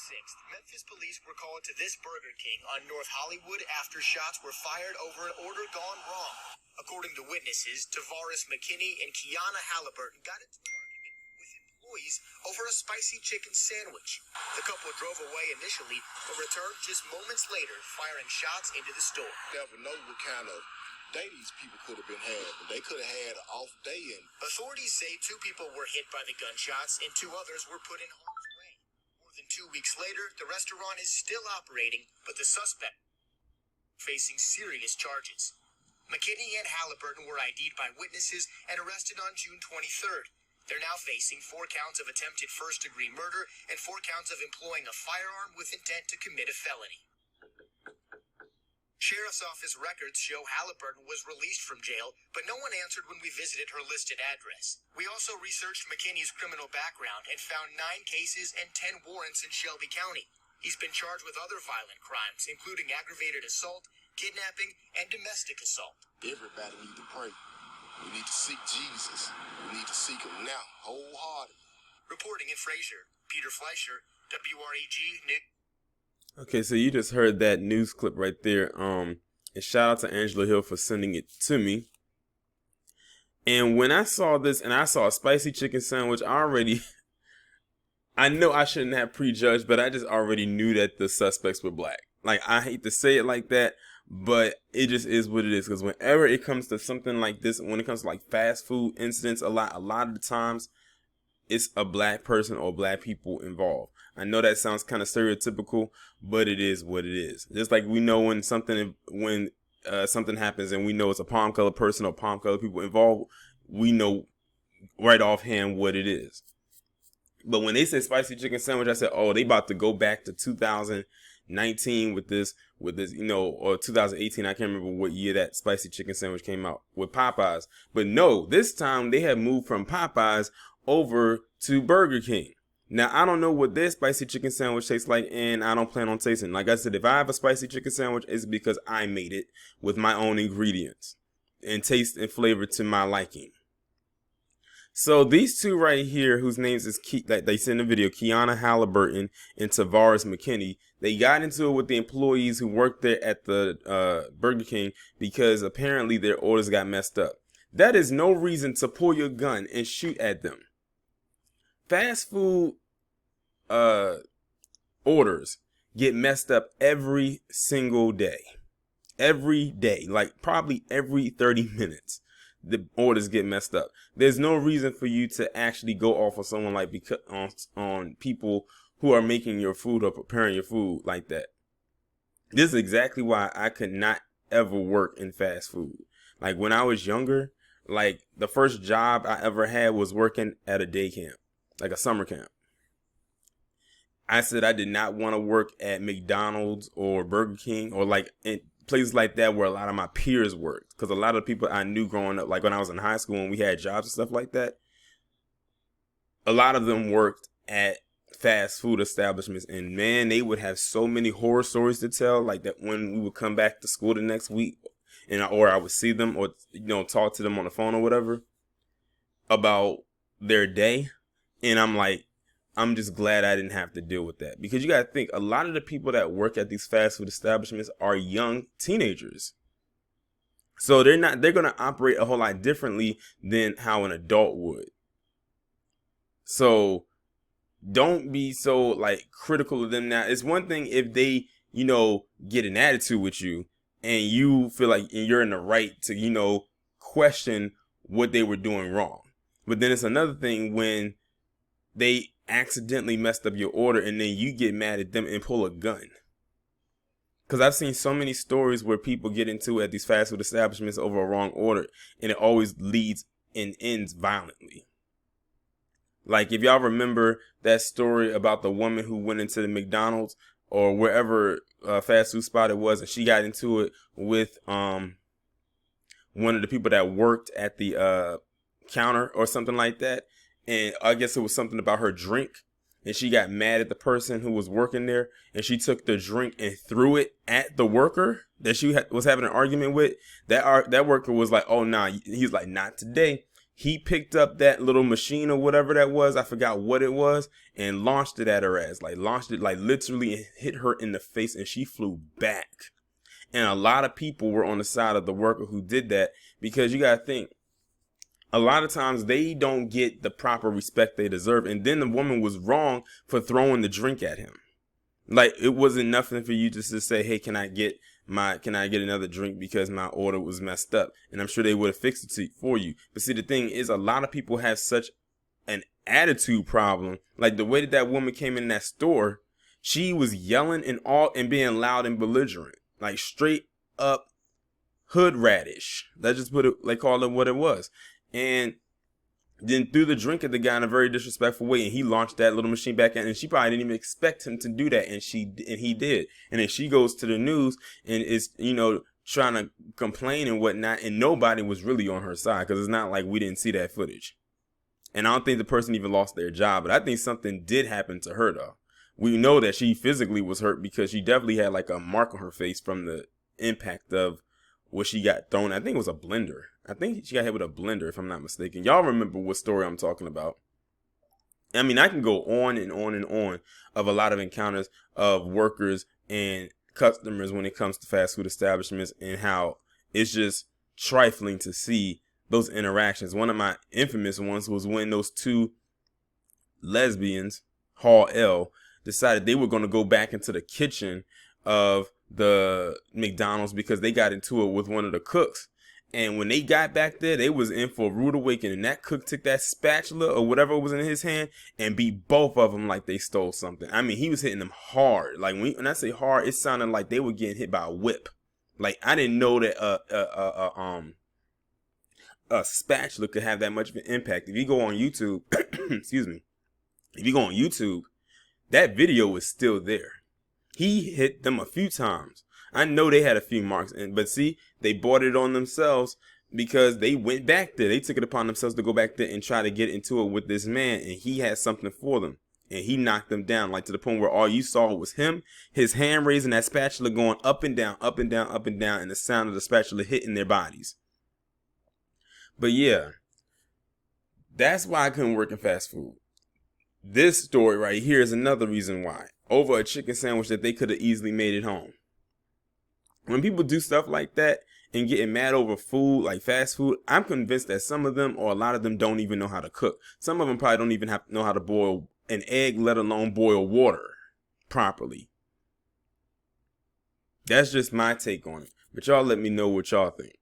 6th, Memphis police were called to this Burger King on North Hollywood after shots were fired over an order gone wrong. According to witnesses, Tavares McKinney and Kiana Halliburton got into an argument with employees over a spicy chicken sandwich. The couple drove away initially, but returned just moments later, firing shots into the store. Never know what kind of day these people could have been having. They could have had an off day. And authorities say 2 people were hit by the gunshots and 2 others were put in harm's way. More than 2 weeks later, the restaurant is still operating, but the suspect facing serious charges. McKinney and Halliburton were ID'd by witnesses and arrested on June 23rd. They're now facing 4 counts of attempted first-degree murder and 4 counts of employing a firearm with intent to commit a felony. Sheriff's Office records show Halliburton was released from jail, but no one answered when we visited her listed address. We also researched McKinney's criminal background and found 9 cases and 10 warrants in Shelby County. He's been charged with other violent crimes, including aggravated assault, kidnapping, and domestic assault. everybody need to pray. We need to seek Jesus. We need to seek him now, wholeheartedly. Reporting in Fraser, Peter Fleischer, WREG News. Okay, so you just heard that news clip right there. And shout out to Angela Hill for sending it to me. And when I saw this and I saw a spicy chicken sandwich, I know I shouldn't have prejudged, but I just already knew that the suspects were black. Like, I hate to say it like that, but it just is what it is. Because whenever it comes to something like this, when it comes to like fast food incidents, a lot of the times, it's a black person or black people involved. I know that sounds kind of stereotypical, but it is what it is. Just like we know when something happens and we know it's a palm colored person or palm colored people involved, we know right offhand what it is. But when they said spicy chicken sandwich, I said, oh, they about to go back to 2019 with this, or 2018. I can't remember what year that spicy chicken sandwich came out with Popeyes. But no, this time they have moved from Popeyes over to Burger King. Now, I don't know what their spicy chicken sandwich tastes like, and I don't plan on tasting. Like I said, if I have a spicy chicken sandwich, it's because I made it with my own ingredients and taste and flavor to my liking. So these two right here, whose names is that they sent in the video, Kiana Halliburton and Tavares McKinney, they got into it with the employees who worked there at the Burger King because apparently their orders got messed up. That is no reason to pull your gun and shoot at them. Fast food orders get messed up every single day. Every day, like probably every 30 minutes, the orders get messed up. There's no reason for you to actually go off of someone like on people who are making your food or preparing your food like that. This is exactly why I could not ever work in fast food. Like when I was younger, like the first job I ever had was working at a day camp, like a summer camp. I said I did not want to work at McDonald's or Burger King or like in places like that where a lot of my peers worked. Because a lot of people I knew growing up, like when I was in high school and we had jobs and stuff like that, a lot of them worked at fast food establishments. And man, they would have so many horror stories to tell, like that when we would come back to school the next week or I would see them or, talk to them on the phone or whatever about their day. And I'm like, I'm just glad I didn't have to deal with that, because you got to think a lot of the people that work at these fast food establishments are young teenagers. So they're going to operate a whole lot differently than how an adult would. So don't be so like critical of them. Now, it's one thing if they, get an attitude with you and you feel like you're in the right to, question what they were doing wrong. But then it's another thing when they accidentally messed up your order and then you get mad at them and pull a gun. Because I've seen so many stories where people get into it at these fast food establishments over a wrong order, and it always leads and ends violently. Like if y'all remember that story about the woman who went into the McDonald's or wherever fast food spot it was, and she got into it with one of the people that worked at the counter or something like that. And I guess it was something about her drink, and she got mad at the person who was working there, and she took the drink and threw it at the worker that she was having an argument with. That worker was like, "Oh, nah," he's like, "Not today." he picked up that little machine or whatever that was. I forgot what it was, and launched it at her ass. Like launched it, like literally, and hit her in the face, and she flew back. And a lot of people were on the side of the worker who did that, because you gotta think, a lot of times they don't get the proper respect they deserve. And then the woman was wrong for throwing the drink at him. Like, it wasn't nothing for you just to say, hey, can I get another drink because my order was messed up? And I'm sure they would have fixed it for you. But see, the thing is, a lot of people have such an attitude problem. Like the way that woman came in that store, she was yelling and being loud and belligerent, like straight up hood radish. Let's just put it, like, call it what it was. And then threw the drink at the guy in a very disrespectful way, and he launched that little machine back at, and she probably didn't even expect him to do that, and he did. And then she goes to the news and is, trying to complain and whatnot, and nobody was really on her side, because it's not like we didn't see that footage. And I don't think the person even lost their job, but I think something did happen to her though. We know that she physically was hurt because she definitely had like a mark on her face from the impact of what she got thrown. I think it was a blender. I think she got hit with a blender, if I'm not mistaken. Y'all remember what story I'm talking about. I mean, I can go on and on and on of a lot of encounters of workers and customers when it comes to fast food establishments, and how it's just trifling to see those interactions. One of my infamous ones was when those two lesbians, Hall L, decided they were going to go back into the kitchen of the McDonald's because they got into it with one of the cooks. And when they got back there, they was in for a rude awakening. That cook took that spatula or whatever was in his hand and beat both of them like they stole something. I mean, he was hitting them hard. Like when I say hard, it sounded like they were getting hit by a whip. Like, I didn't know that a spatula could have that much of an impact. If you go on YouTube, excuse me, if you go on YouTube, that video is still there. He hit them a few times. I know they had a few marks, but see, they bought it on themselves because they went back there. They took it upon themselves to go back there and try to get into it with this man, and he had something for them, and he knocked them down, like to the point where all you saw was him, his hand raising that spatula going up and down, up and down, up and down, and the sound of the spatula hitting their bodies. But yeah, that's why I couldn't work in fast food. This story right here is another reason why, over a chicken sandwich that they could have easily made at home. When people do stuff like that and getting mad over food, like fast food, I'm convinced that some of them or a lot of them don't even know how to cook. Some of them probably don't even know how to boil an egg, let alone boil water properly. That's just my take on it. But y'all let me know what y'all think.